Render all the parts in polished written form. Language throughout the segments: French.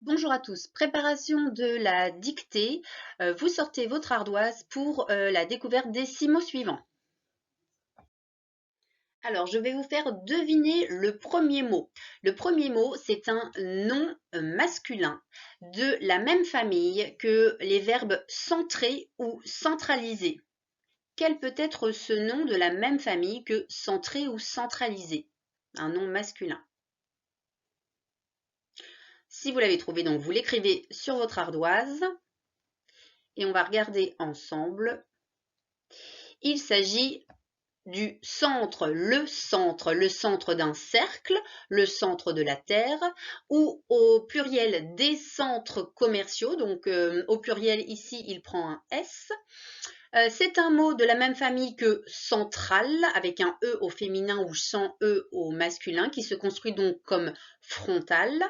Bonjour à tous, préparation de la dictée. Vous sortez votre ardoise pour la découverte des 6 mots suivants. Alors, je vais vous faire deviner le premier mot. Le premier mot, c'est un nom masculin de la même famille que les verbes centrer ou centraliser. Quel peut être ce nom de la même famille que centrer ou centraliser? Un nom masculin. Si vous l'avez trouvé, donc vous l'écrivez sur votre ardoise et on va regarder ensemble. Il s'agit du centre, le centre d'un cercle, le centre de la Terre, ou au pluriel des centres commerciaux, donc au pluriel ici il prend un S. C'est un mot de la même famille que central, avec un E au féminin ou sans E au masculin, qui se construit donc comme frontal.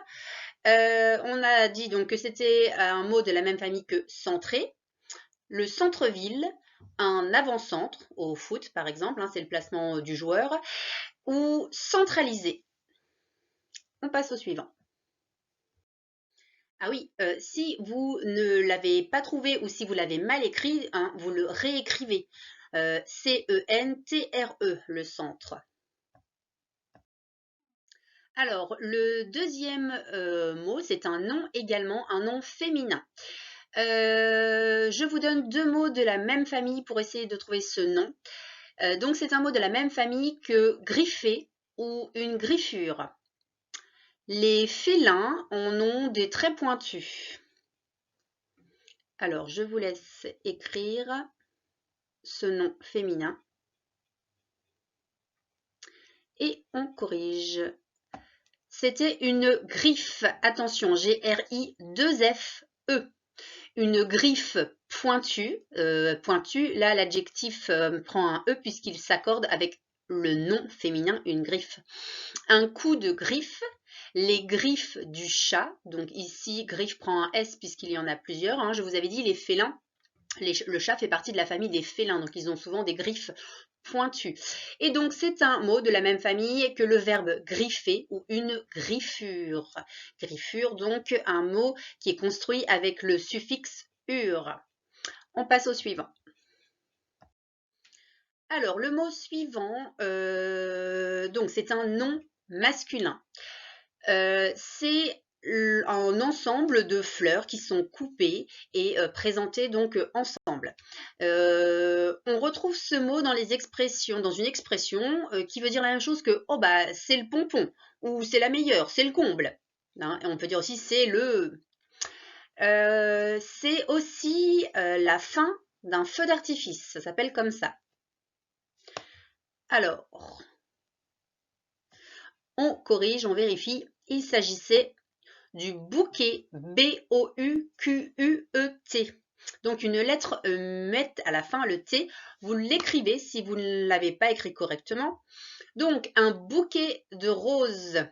On a dit donc que c'était un mot de la même famille que centré. Le centre-ville, un avant-centre au foot par exemple, c'est le placement du joueur, ou centralisé. On passe au suivant. Ah oui, si vous ne l'avez pas trouvé ou si vous l'avez mal écrit, vous le réécrivez. C-E-N-T-R-E, le centre. Alors, le deuxième mot, c'est un nom également, un nom féminin. Je vous donne deux mots de la même famille pour essayer de trouver ce nom. Donc, c'est un mot de la même famille que griffer ou une griffure. Les félins en ont des traits pointus. Alors, je vous laisse écrire ce nom féminin et on corrige. C'était une griffe. Attention, G-R-I-2-F-E. Une griffe pointue. Là, l'adjectif prend un E puisqu'il s'accorde avec le nom féminin, une griffe. Un coup de griffe. Les griffes du chat. Donc ici, griffe prend un S puisqu'il y en a plusieurs. Je vous avais dit, les félins. Le chat fait partie de la famille des félins, donc ils ont souvent des griffes pointues. Et donc c'est un mot de la même famille que le verbe griffer ou une griffure. Griffure, donc un mot qui est construit avec le suffixe ure. On passe au suivant. Alors le mot suivant, donc c'est un nom masculin. C'est un ensemble de fleurs qui sont coupées et présentées donc ensemble. On retrouve ce mot dans les expressions, dans une expression qui veut dire la même chose que oh bah c'est le pompon ou c'est la meilleure, c'est le comble. Et on peut dire aussi c'est le. C'est aussi la fin d'un feu d'artifice, ça s'appelle comme ça. Alors, on corrige, on vérifie. Il s'agissait du bouquet, B-O-U-Q-U-E-T. Donc une lettre met à la fin le T, vous l'écrivez si vous ne l'avez pas écrit correctement. Donc un bouquet de roses,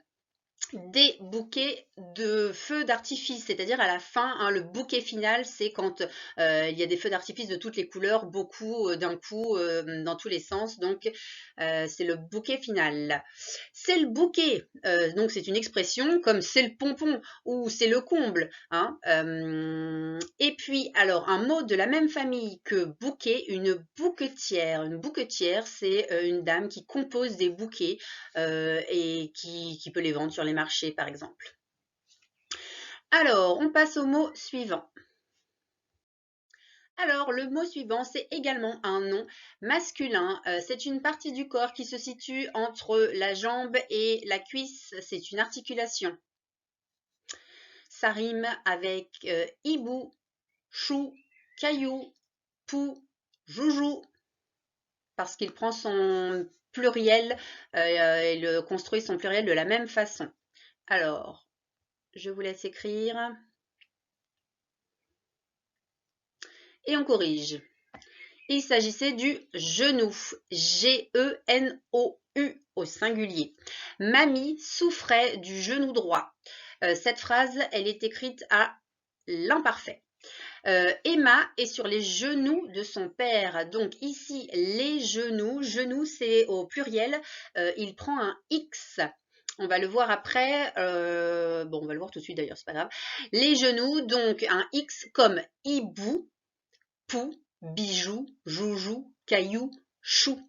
des bouquets de feux d'artifice, c'est-à-dire à la fin, le bouquet final, c'est quand il y a des feux d'artifice de toutes les couleurs, beaucoup d'un coup, dans tous les sens, donc c'est le bouquet final. C'est le bouquet, donc c'est une expression comme c'est le pompon ou c'est le comble. Et puis, alors, un mot de la même famille que bouquet, une bouquetière. Une bouquetière, c'est une dame qui compose des bouquets et qui peut les vendre sur les marchés, par exemple. Alors, on passe au mot suivant. Alors, le mot suivant, c'est également un nom masculin. C'est une partie du corps qui se situe entre la jambe et la cuisse. C'est une articulation. Ça rime avec hibou, chou, caillou, pou, joujou, parce qu'il prend son pluriel et le construit son pluriel de la même façon. Alors, je vous laisse écrire. Et on corrige. Il s'agissait du genou, G-E-N-O-U au singulier. Mamie souffrait du genou droit. Cette phrase, elle est écrite à l'imparfait. Emma est sur les genoux de son père. Donc ici, les genoux, genoux c'est au pluriel, il prend un X. On va le voir après. Bon, on va le voir tout de suite d'ailleurs, c'est pas grave. Les genoux, donc un X comme hibou, pou, bijou, joujou, caillou, chou.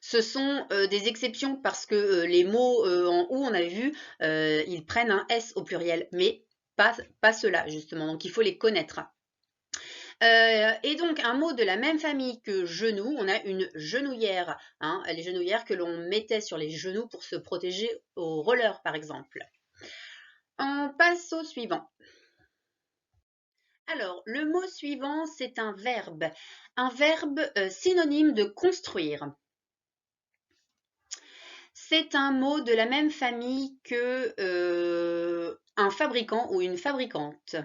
Ce sont des exceptions parce que les mots en OU, on avait vu, ils prennent un S au pluriel, mais pas ceux-là justement, donc il faut les connaître. Et donc un mot de la même famille que genou, on a une genouillère, hein, les genouillères que l'on mettait sur les genoux pour se protéger au roller par exemple. On passe au suivant. Alors, le mot suivant, c'est un verbe synonyme de construire. C'est un mot de la même famille que un fabricant ou une fabricante.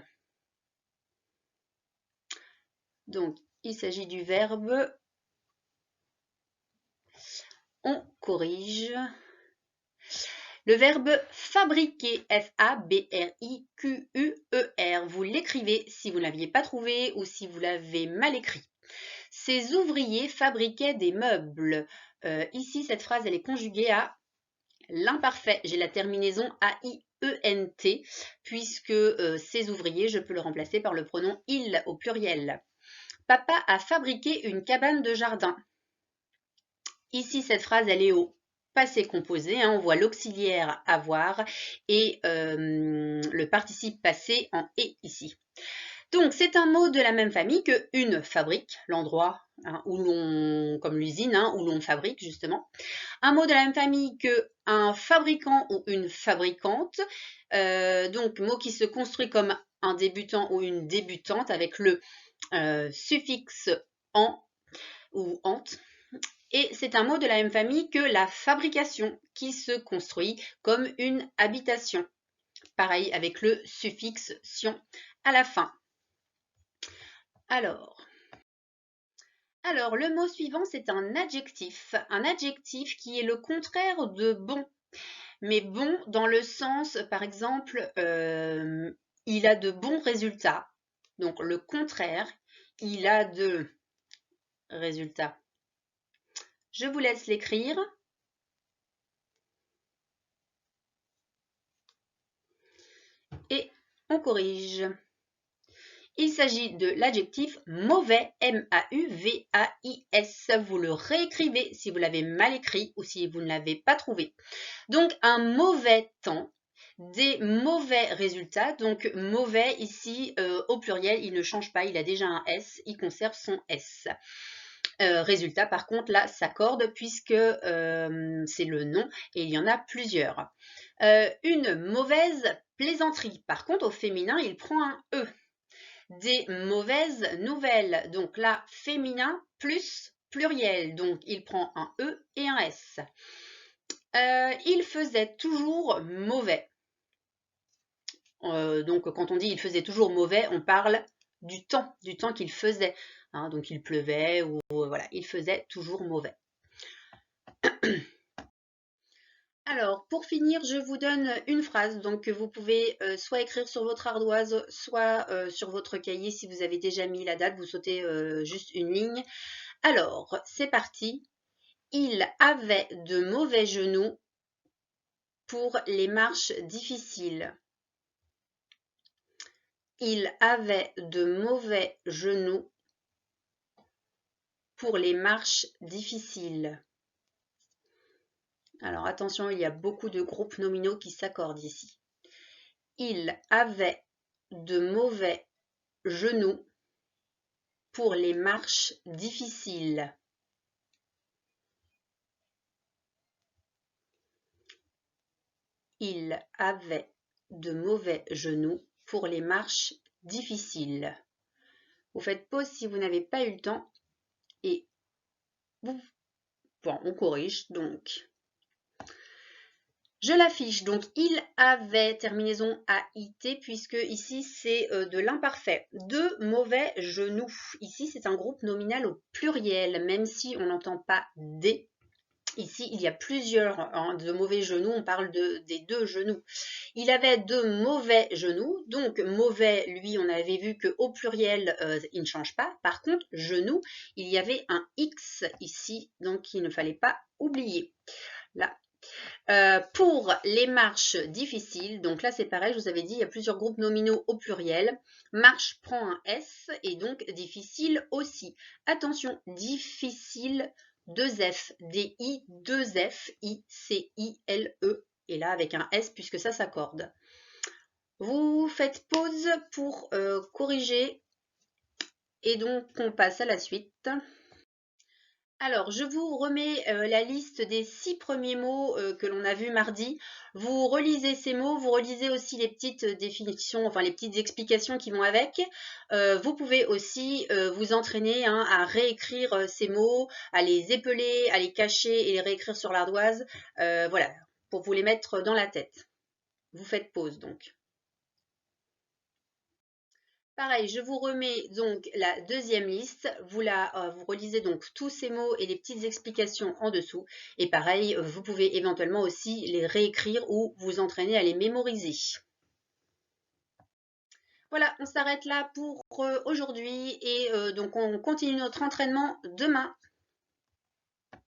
Donc, il s'agit du verbe, on corrige, le verbe fabriquer, F-A-B-R-I-Q-U-E-R. Vous l'écrivez si vous ne l'aviez pas trouvé ou si vous l'avez mal écrit. Ces ouvriers fabriquaient des meubles. Ici, cette phrase, elle est conjuguée à l'imparfait. J'ai la terminaison A-I-E-N-T, puisque ces ouvriers, je peux le remplacer par le pronom il au pluriel. Papa a fabriqué une cabane de jardin. Ici, cette phrase, elle est au passé composé. Hein, on voit l'auxiliaire avoir et le participe passé en et ici. Donc, c'est un mot de la même famille que une fabrique, l'endroit hein, où l'on, comme l'usine, hein, où l'on fabrique justement. Un mot de la même famille que un fabricant ou une fabricante. Donc, mot qui se construit comme un débutant ou une débutante avec le suffixe en ou ant. Et c'est un mot de la même famille que la fabrication qui se construit comme une habitation. Pareil avec le suffixe tion à la fin. Alors, le mot suivant, c'est un adjectif qui est le contraire de bon. Mais bon dans le sens, par exemple, il a de bons résultats. Donc le contraire, il a de résultats. Je vous laisse l'écrire. Et on corrige. Il s'agit de l'adjectif mauvais, M-A-U-V-A-I-S. Vous le réécrivez si vous l'avez mal écrit ou si vous ne l'avez pas trouvé. Donc, un mauvais temps, des mauvais résultats. Donc, mauvais, ici, au pluriel, il ne change pas, il a déjà un S, il conserve son S. Résultat, par contre, là, s'accorde puisque c'est le nom et il y en a plusieurs. Une mauvaise plaisanterie. Par contre, au féminin, il prend un E. Des mauvaises nouvelles. Donc là, féminin plus pluriel. Donc, il prend un E et un S. Il faisait toujours mauvais. Donc, quand on dit il faisait toujours mauvais, on parle du temps qu'il faisait. Hein, donc, il pleuvait ou voilà, il faisait toujours mauvais. Alors, pour finir, je vous donne une phrase donc, que vous pouvez soit écrire sur votre ardoise, soit sur votre cahier. Si vous avez déjà mis la date, vous sautez juste une ligne. Alors, c'est parti. Il avait de mauvais genoux pour les marches difficiles. Il avait de mauvais genoux pour les marches difficiles. Alors attention, il y a beaucoup de groupes nominaux qui s'accordent ici. Il avait de mauvais genoux pour les marches difficiles. Il avait de mauvais genoux pour les marches difficiles. Vous faites pause si vous n'avez pas eu le temps et bon, on corrige donc. Je l'affiche, donc il avait, terminaison AIT, puisque ici c'est de l'imparfait. De mauvais genoux. Ici c'est un groupe nominal au pluriel, même si on n'entend pas des. Ici il y a plusieurs hein, de mauvais genoux, on parle des deux genoux. Il avait de mauvais genoux, donc mauvais, lui on avait vu qu'au pluriel il ne change pas. Par contre, genoux, il y avait un X ici, donc il ne fallait pas oublier. Là. Pour les marches difficiles, donc là c'est pareil, je vous avais dit, il y a plusieurs groupes nominaux au pluriel. Marche prend un S et donc difficile aussi. Attention, difficile, 2F, D-I, 2F, I-C-I-L-E. Et là avec un S puisque ça s'accorde. Vous faites pause pour corriger et donc on passe à la suite. Alors, je vous remets la liste des 6 premiers mots que l'on a vus mardi. Vous relisez ces mots, vous relisez aussi les petites définitions, enfin les petites explications qui vont avec. Vous pouvez aussi vous entraîner hein, à réécrire ces mots, à les épeler, à les cacher et les réécrire sur l'ardoise. Voilà, pour vous les mettre dans la tête. Vous faites pause donc. Pareil, je vous remets donc la deuxième liste. Vous relisez donc tous ces mots et les petites explications en dessous. Et pareil, vous pouvez éventuellement aussi les réécrire ou vous entraîner à les mémoriser. Voilà, on s'arrête là pour aujourd'hui et donc on continue notre entraînement demain.